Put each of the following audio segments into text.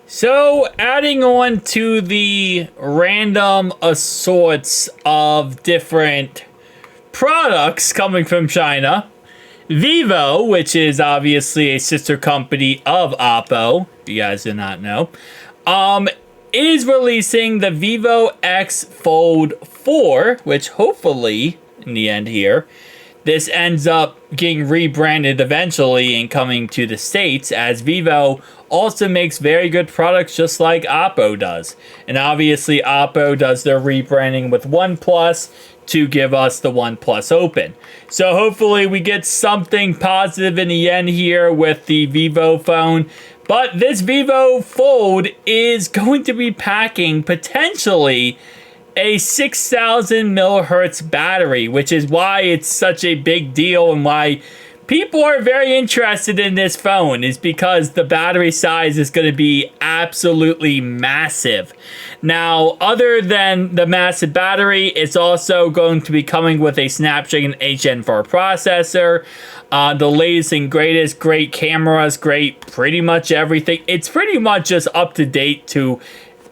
So, adding on to the random assorts of different products coming from China, Vivo, which is obviously a sister company of Oppo, if you guys do not know, um, is releasing the Vivo X Fold 4, which hopefully, in the end here, this ends up getting rebranded eventually and coming to the States, as Vivo also makes very good products just like Oppo does. And obviously Oppo does their rebranding with OnePlus to give us the OnePlus Open. So hopefully we get something positive in the end here with the Vivo phone. But this Vivo Fold is going to be packing potentially a 6,000 millihertz battery, which is why it's such a big deal and why people are very interested in this phone, is because the battery size is going to be absolutely massive. Now, other than the massive battery, it's also going to be coming with a Snapdragon 8 Gen 4 processor, the latest and greatest, great cameras, great pretty much everything. It's pretty much just up to date to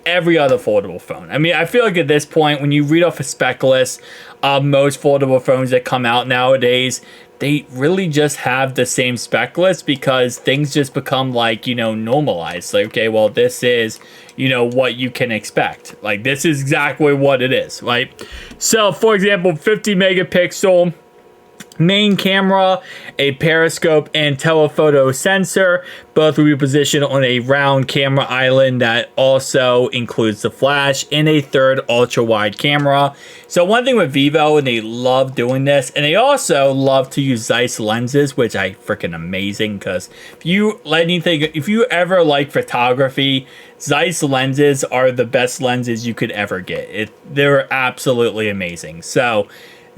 every other foldable phone. I mean, I feel like at this point, when you read off a spec list of most foldable phones that come out nowadays, they really just have the same spec list because things just become like, normalized. Like, okay, well, this is, what you can expect. Like, this is exactly what it is, right? So, for example, 50 megapixel main camera, a periscope and telephoto sensor. Both will be positioned on a round camera island that also includes the flash, and a third ultra wide camera. So one thing with Vivo, and they love doing this, and they also love to use Zeiss lenses, which I freaking amazing, because if you ever like photography, Zeiss lenses are the best lenses you could ever get. They're absolutely amazing. So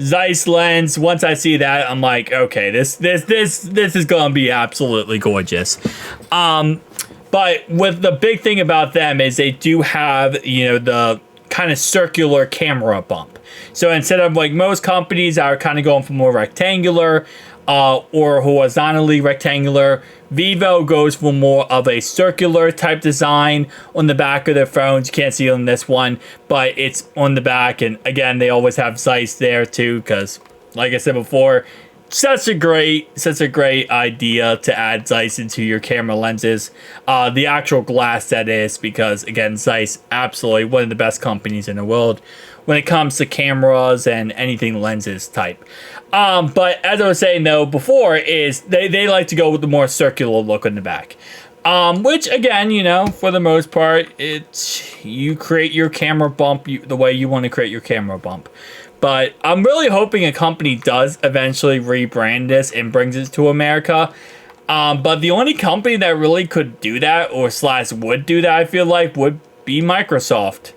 Zeiss lens, once I see that, I'm like, okay, this is gonna be absolutely gorgeous. But with the big thing about them is they do have, the kind of circular camera bump. So instead of like most companies are kind of going for more rectangular or horizontally rectangular, Vivo goes for more of a circular type design on the back of their phones. You can't see it on this one, but it's on the back. And again, they always have Zeiss there too, because like I said before, such a great idea to add Zeiss into your camera lenses. The actual glass, that is, because again, Zeiss, absolutely one of the best companies in the world when it comes to cameras and anything lenses type. But as I was saying though before, is they like to go with the more circular look on the back. Which again, for the most part, you create your camera bump the way you want to create your camera bump. But I'm really hoping a company does eventually rebrand this and brings it to America. But the only company that really could do that or / would do that, I feel like, would be Microsoft.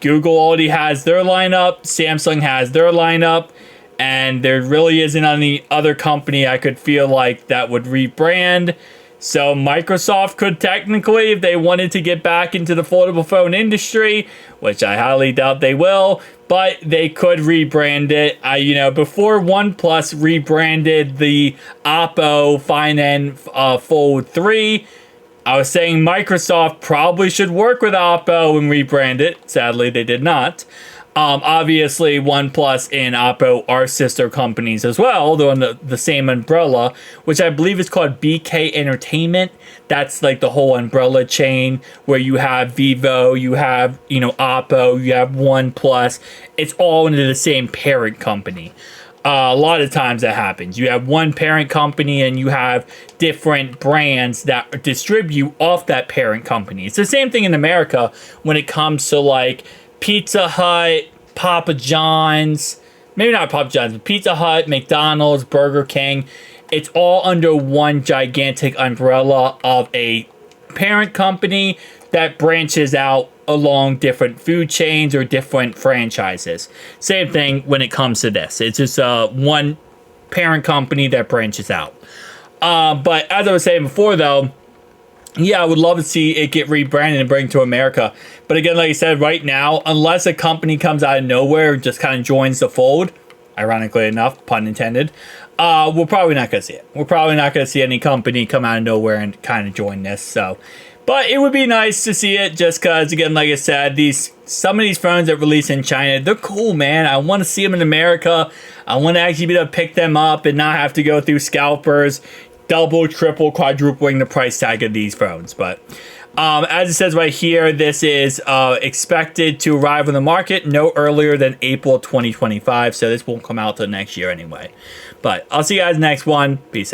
Google already has their lineup. Samsung has their lineup. And there really isn't any other company I could feel like that would rebrand. So Microsoft could technically, if they wanted to get back into the foldable phone industry, which I highly doubt they will, but they could rebrand it. Before OnePlus rebranded the Oppo Fine End Fold 3, I was saying Microsoft probably should work with Oppo and rebrand it. Sadly, they did not. Obviously, OnePlus and Oppo are sister companies as well. They're on the same umbrella, which I believe is called BK Entertainment. That's like the whole umbrella chain where you have Vivo, you have, Oppo, you have OnePlus. It's all under the same parent company. A lot of times that happens. You have one parent company and you have different brands that distribute off that parent company. It's the same thing in America when it comes to like Pizza Hut, Papa John's, maybe not Papa John's, but Pizza Hut, McDonald's, Burger King. It's all under one gigantic umbrella of a parent company that branches out along different food chains or different franchises. Same thing when it comes to this. It's just one parent company that branches out. But as I was saying before, though, yeah, I would love to see it get rebranded and bring to America. But again, like I said, right now, unless a company comes out of nowhere and just kind of joins the fold, ironically enough, pun intended, we're probably not going to see it. We're probably not going to see any company come out of nowhere and kind of join this. So, But it would be nice to see it just because, again, like I said, some of these phones that release in China, they're cool, man. I want to see them in America. I want to actually be able to pick them up and not have to go through scalpers, double, triple, quadrupling the price tag of these phones. But as it says right here, this is expected to arrive on the market no earlier than April 2025. So this won't come out till next year anyway. But I'll see you guys next one. Peace out.